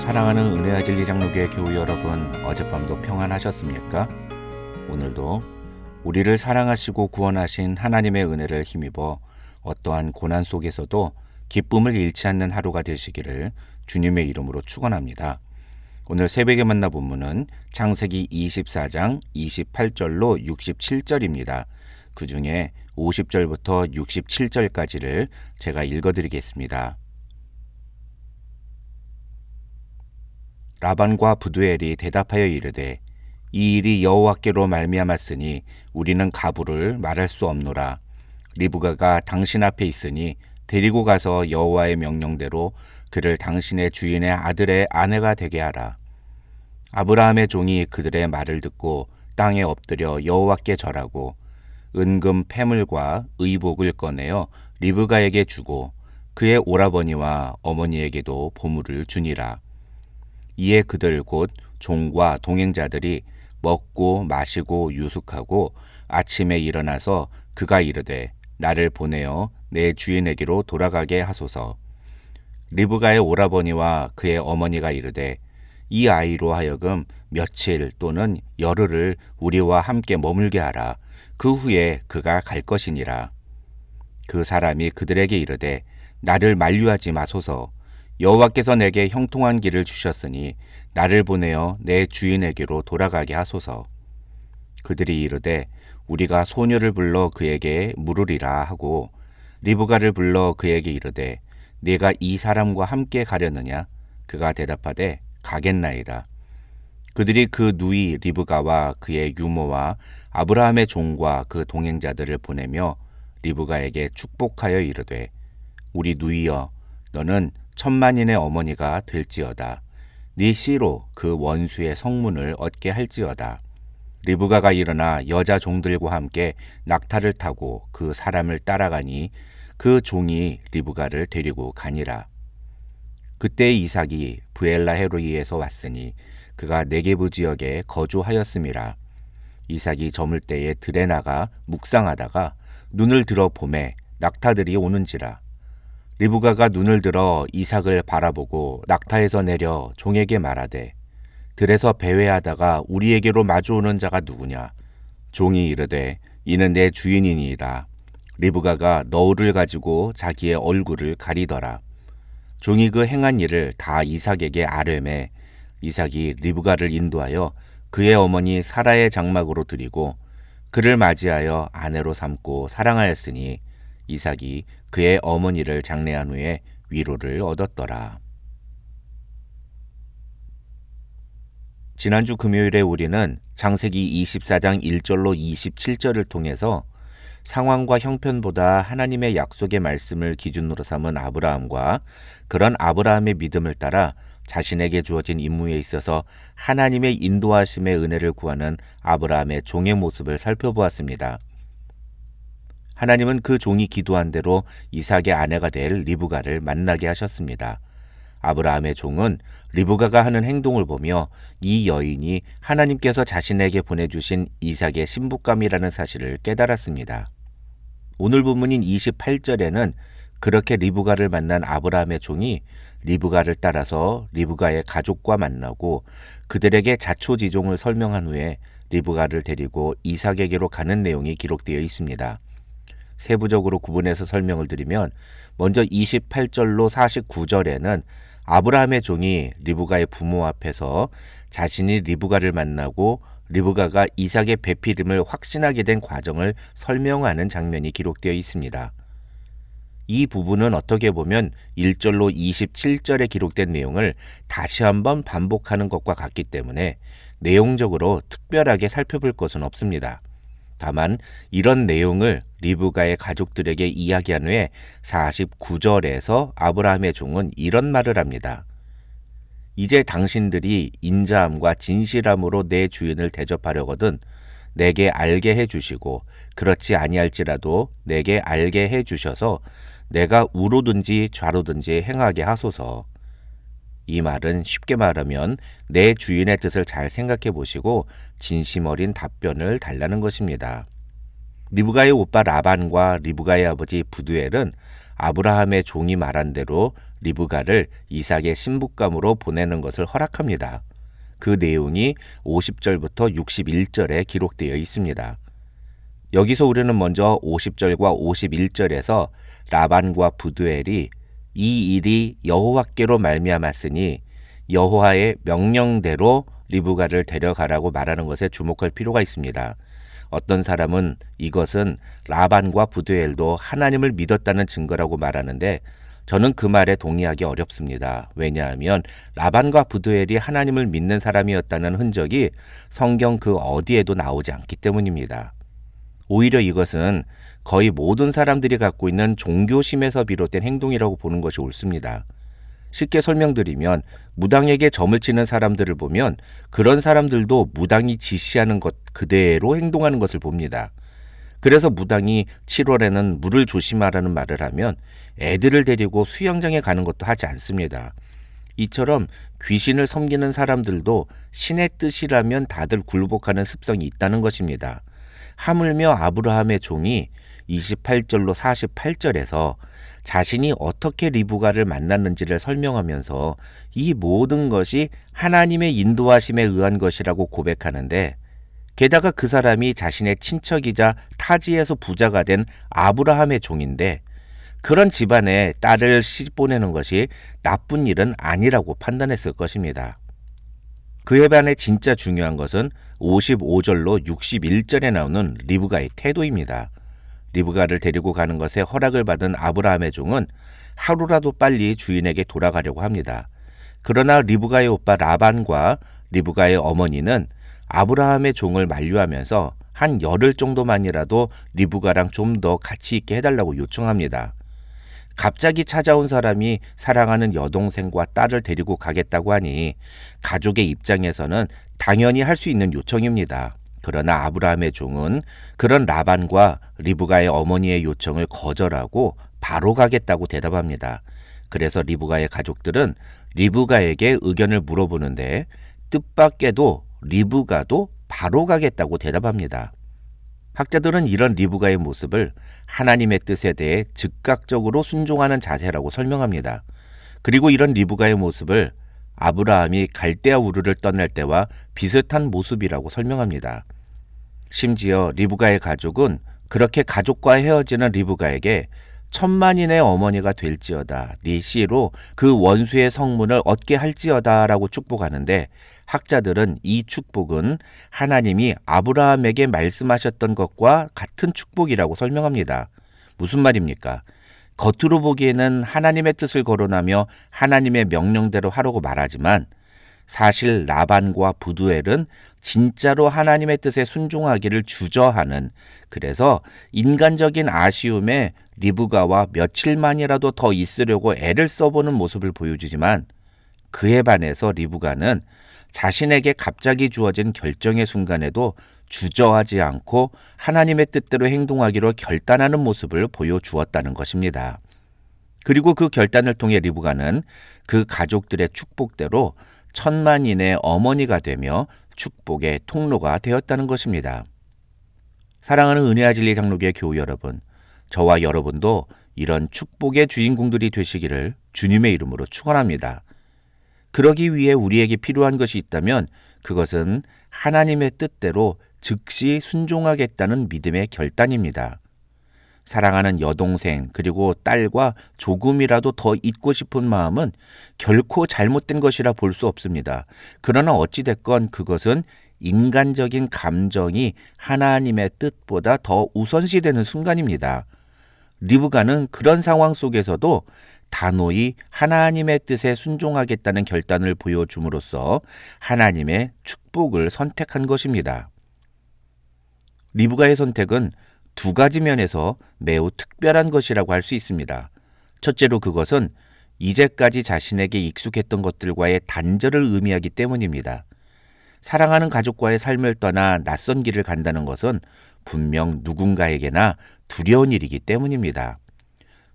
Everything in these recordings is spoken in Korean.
사랑하는 은혜와 진리 장로교회 교우 여러분, 어젯밤도 평안하셨습니까? 오늘도 우리를 사랑하시고 구원하신 하나님의 은혜를 힘입어 어떠한 고난 속에서도 기쁨을 잃지 않는 하루가 되시기를 주님의 이름으로 축원합니다. 오늘 새벽에 만나 본문은 창세기 24장 28절로 67절입니다. 그 중에 50절부터 67절까지를 제가 읽어드리겠습니다. 라반과 부두엘이 대답하여 이르되 이 일이 여호와께로 말미암았으니 우리는 가부를 말할 수 없노라. 리브가가 당신 앞에 있으니 데리고 가서 여호와의 명령대로 그를 당신의 주인의 아들의 아내가 되게 하라. 아브라함의 종이 그들의 말을 듣고 땅에 엎드려 여호와께 절하고 은금 패물과 의복을 꺼내어 리브가에게 주고 그의 오라버니와 어머니에게도 보물을 주니라. 이에 그들 곧 종과 동행자들이 먹고 마시고 유숙하고 아침에 일어나서 그가 이르되 나를 보내어 내 주인에게로 돌아가게 하소서. 리브가의 오라버니와 그의 어머니가 이르되 이 아이로 하여금 며칠 또는 열흘을 우리와 함께 머물게 하라. 그 후에 그가 갈 것이니라. 그 사람이 그들에게 이르되 나를 만류하지 마소서. 여호와께서 내게 형통한 길을 주셨으니 나를 보내어 내 주인에게로 돌아가게 하소서. 그들이 이르되 우리가 소녀를 불러 그에게 물으리라 하고 리브가를 불러 그에게 이르되 네가 이 사람과 함께 가려느냐? 그가 대답하되 가겠나이다. 그들이 그 누이 리브가와 그의 유모와 아브라함의 종과 그 동행자들을 보내며 리브가에게 축복하여 이르되 우리 누이여 너는 천만인의 어머니가 될지어다. 네 씨로 그 원수의 성문을 얻게 할지어다. 리브가가 일어나 여자 종들과 함께 낙타를 타고 그 사람을 따라가니 그 종이 리브가를 데리고 가니라. 그때 이삭이 브엘라 헤로이에서 왔으니 그가 네게부 지역에 거주하였음이라. 이삭이 저물 때에 들에 나가 묵상하다가 눈을 들어 보매 낙타들이 오는지라. 리브가가 눈을 들어 이삭을 바라보고 낙타에서 내려 종에게 말하되 들에서 배회하다가 우리에게로 마주오는 자가 누구냐? 종이 이르되 이는 내 주인이니이다. 리브가가 너울을 가지고 자기의 얼굴을 가리더라. 종이 그 행한 일을 다 이삭에게 아뢰매 이삭이 리브가를 인도하여 그의 어머니 사라의 장막으로 드리고 그를 맞이하여 아내로 삼고 사랑하였으니 이삭이 그의 어머니를 장례한 후에 위로를 얻었더라. 지난주 금요일에 우리는 창세기 24장 1절로 27절을 통해서 상황과 형편보다 하나님의 약속의 말씀을 기준으로 삼은 아브라함과 그런 아브라함의 믿음을 따라 자신에게 주어진 임무에 있어서 하나님의 인도하심의 은혜를 구하는 아브라함의 종의 모습을 살펴보았습니다. 하나님은 그 종이 기도한 대로 이삭의 아내가 될 리브가를 만나게 하셨습니다. 아브라함의 종은 리브가가 하는 행동을 보며 이 여인이 하나님께서 자신에게 보내주신 이삭의 신부감이라는 사실을 깨달았습니다. 오늘 본문인 28절에는 그렇게 리브가를 만난 아브라함의 종이 리브가를 따라서 리브가의 가족과 만나고 그들에게 자초지종을 설명한 후에 리브가를 데리고 이삭에게로 가는 내용이 기록되어 있습니다. 세부적으로 구분해서 설명을 드리면 먼저 28절로 49절에는 아브라함의 종이 리브가의 부모 앞에서 자신이 리브가를 만나고 리브가가 이삭의 배필임을 확신하게 된 과정을 설명하는 장면이 기록되어 있습니다. 이 부분은 어떻게 보면 1절로 27절에 기록된 내용을 다시 한번 반복하는 것과 같기 때문에 내용적으로 특별하게 살펴볼 것은 없습니다. 다만 이런 내용을 리브가의 가족들에게 이야기한 후에 49절에서 아브라함의 종은 이런 말을 합니다. 이제 당신들이 인자함과 진실함으로 내 주인을 대접하려거든 내게 알게 해주시고 그렇지 아니할지라도 내게 알게 해주셔서 내가 우로든지 좌로든지 행하게 하소서. 이 말은 쉽게 말하면 내 주인의 뜻을 잘 생각해 보시고 진심 어린 답변을 달라는 것입니다. 리브가의 오빠 라반과 리브가의 아버지 부두엘은 아브라함의 종이 말한 대로 리브가를 이삭의 신부감으로 보내는 것을 허락합니다. 그 내용이 50절부터 61절에 기록되어 있습니다. 여기서 우리는 먼저 50절과 51절에서 라반과 부두엘이 이 일이 여호와께로 말미암았으니 여호와의 명령대로 리브가를 데려가라고 말하는 것에 주목할 필요가 있습니다. 어떤 사람은 이것은 라반과 부두엘도 하나님을 믿었다는 증거라고 말하는데 저는 그 말에 동의하기 어렵습니다. 왜냐하면 라반과 부두엘이 하나님을 믿는 사람이었다는 흔적이 성경 그 어디에도 나오지 않기 때문입니다. 오히려 이것은 거의 모든 사람들이 갖고 있는 종교심에서 비롯된 행동이라고 보는 것이 옳습니다. 쉽게 설명드리면 무당에게 점을 치는 사람들을 보면 그런 사람들도 무당이 지시하는 것 그대로 행동하는 것을 봅니다. 그래서 무당이 7월에는 물을 조심하라는 말을 하면 애들을 데리고 수영장에 가는 것도 하지 않습니다. 이처럼 귀신을 섬기는 사람들도 신의 뜻이라면 다들 굴복하는 습성이 있다는 것입니다. 하물며 아브라함의 종이 28절로 48절에서 자신이 어떻게 리브가를 만났는지를 설명하면서 이 모든 것이 하나님의 인도하심에 의한 것이라고 고백하는데 게다가 그 사람이 자신의 친척이자 타지에서 부자가 된 아브라함의 종인데 그런 집안에 딸을 시집보내는 것이 나쁜 일은 아니라고 판단했을 것입니다. 그에 반해 진짜 중요한 것은 55절로 61절에 나오는 리브가의 태도입니다. 리브가를 데리고 가는 것에 허락을 받은 아브라함의 종은 하루라도 빨리 주인에게 돌아가려고 합니다. 그러나 리브가의 오빠 라반과 리브가의 어머니는 아브라함의 종을 만류하면서 한 열흘 정도만이라도 리브가랑 좀 더 같이 있게 해달라고 요청합니다. 갑자기 찾아온 사람이 사랑하는 여동생과 딸을 데리고 가겠다고 하니 가족의 입장에서는 당연히 할 수 있는 요청입니다. 그러나 아브라함의 종은 그런 라반과 리브가의 어머니의 요청을 거절하고 바로 가겠다고 대답합니다. 그래서 리브가의 가족들은 리브가에게 의견을 물어보는데 뜻밖에도 리브가도 바로 가겠다고 대답합니다. 학자들은 이런 리브가의 모습을 하나님의 뜻에 대해 즉각적으로 순종하는 자세라고 설명합니다. 그리고 이런 리브가의 모습을 아브라함이 갈대아 우르를 떠날 때와 비슷한 모습이라고 설명합니다. 심지어 리브가의 가족은 그렇게 가족과 헤어지는 리브가에게 천만인의 어머니가 될지어다 네 씨로 그 원수의 성문을 얻게 할지어다 라고 축복하는데 학자들은 이 축복은 하나님이 아브라함에게 말씀하셨던 것과 같은 축복이라고 설명합니다. 무슨 말입니까? 겉으로 보기에는 하나님의 뜻을 거론하며 하나님의 명령대로 하라고 말하지만 사실 라반과 부두엘은 진짜로 하나님의 뜻에 순종하기를 주저하는, 그래서 인간적인 아쉬움에 리브가와 며칠만이라도 더 있으려고 애를 써보는 모습을 보여주지만 그에 반해서 리브가는 자신에게 갑자기 주어진 결정의 순간에도 주저하지 않고 하나님의 뜻대로 행동하기로 결단하는 모습을 보여주었다는 것입니다. 그리고 그 결단을 통해 리브가는 그 가족들의 축복대로 천만인의 어머니가 되며 축복의 통로가 되었다는 것입니다. 사랑하는 은혜와 진리 장로교회 교우 여러분, 저와 여러분도 이런 축복의 주인공들이 되시기를 주님의 이름으로 축원합니다. 그러기 위해 우리에게 필요한 것이 있다면 그것은 하나님의 뜻대로 즉시 순종하겠다는 믿음의 결단입니다. 사랑하는 여동생 그리고 딸과 조금이라도 더 있고 싶은 마음은 결코 잘못된 것이라 볼 수 없습니다. 그러나 어찌됐건 그것은 인간적인 감정이 하나님의 뜻보다 더 우선시되는 순간입니다. 리브가는 그런 상황 속에서도 단호히 하나님의 뜻에 순종하겠다는 결단을 보여줌으로써 하나님의 축복을 선택한 것입니다. 리브가의 선택은 두 가지 면에서 매우 특별한 것이라고 할 수 있습니다. 첫째로 그것은 이제까지 자신에게 익숙했던 것들과의 단절을 의미하기 때문입니다. 사랑하는 가족과의 삶을 떠나 낯선 길을 간다는 것은 분명 누군가에게나 두려운 일이기 때문입니다.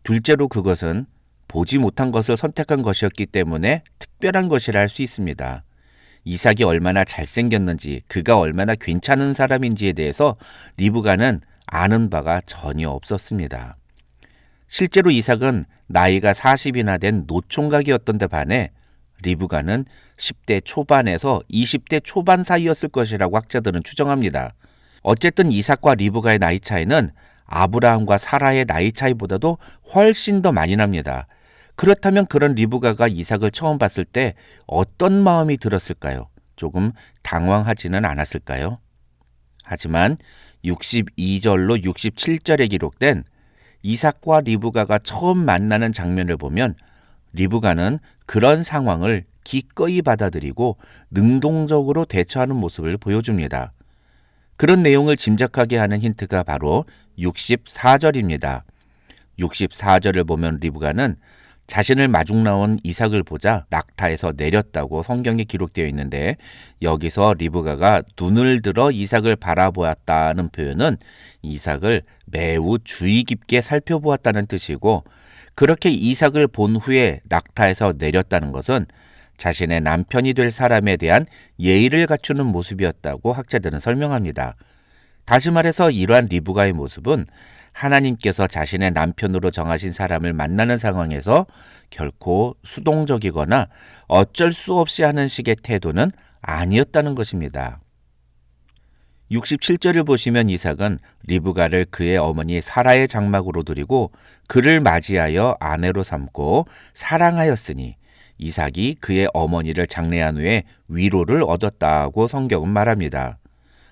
둘째로 그것은 보지 못한 것을 선택한 것이었기 때문에 특별한 것이라 할 수 있습니다. 이삭이 얼마나 잘생겼는지, 그가 얼마나 괜찮은 사람인지에 대해서 리브가는 아는 바가 전혀 없었습니다. 실제로 이삭은 나이가 40이나 된 노총각이었던 데 반해 리브가는 10대 초반에서 20대 초반 사이였을 것이라고 학자들은 추정합니다. 어쨌든 이삭과 리브가의 나이 차이는 아브라함과 사라의 나이 차이보다도 훨씬 더 많이 납니다. 그렇다면 그런 리브가가 이삭을 처음 봤을 때 어떤 마음이 들었을까요? 조금 당황하지는 않았을까요? 하지만 62절로 67절에 기록된 이삭과 리브가가 처음 만나는 장면을 보면 리브가는 그런 상황을 기꺼이 받아들이고 능동적으로 대처하는 모습을 보여줍니다. 그런 내용을 짐작하게 하는 힌트가 바로 64절입니다. 64절을 보면 리브가는 자신을 마중 나온 이삭을 보자 낙타에서 내렸다고 성경에 기록되어 있는데, 여기서 리브가가 눈을 들어 이삭을 바라보았다는 표현은 이삭을 매우 주의 깊게 살펴보았다는 뜻이고, 그렇게 이삭을 본 후에 낙타에서 내렸다는 것은 자신의 남편이 될 사람에 대한 예의를 갖추는 모습이었다고 학자들은 설명합니다. 다시 말해서 이러한 리브가의 모습은 하나님께서 자신의 남편으로 정하신 사람을 만나는 상황에서 결코 수동적이거나 어쩔 수 없이 하는 식의 태도는 아니었다는 것입니다. 67절을 보시면 이삭은 리브가를 그의 어머니 사라의 장막으로 들이고 그를 맞이하여 아내로 삼고 사랑하였으니 이삭이 그의 어머니를 장례한 후에 위로를 얻었다고 성경은 말합니다.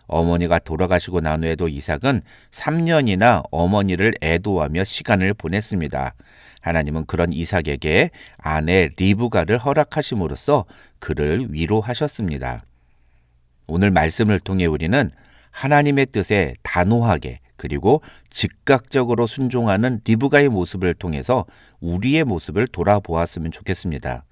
어머니가 돌아가시고 난 후에도 이삭은 3년이나 어머니를 애도하며 시간을 보냈습니다. 하나님은 그런 이삭에게 아내 리브가를 허락하심으로써 그를 위로하셨습니다. 오늘 말씀을 통해 우리는 하나님의 뜻에 단호하게 그리고 즉각적으로 순종하는 리브가의 모습을 통해서 우리의 모습을 돌아보았으면 좋겠습니다.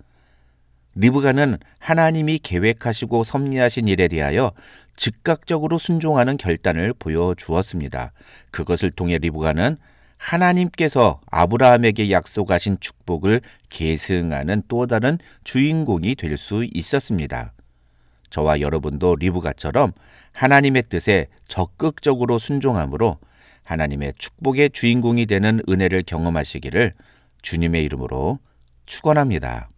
리브가는 하나님이 계획하시고 섭리하신 일에 대하여 즉각적으로 순종하는 결단을 보여주었습니다. 그것을 통해 리브가는 하나님께서 아브라함에게 약속하신 축복을 계승하는 또 다른 주인공이 될 수 있었습니다. 저와 여러분도 리브가처럼 하나님의 뜻에 적극적으로 순종함으로 하나님의 축복의 주인공이 되는 은혜를 경험하시기를 주님의 이름으로 축원합니다.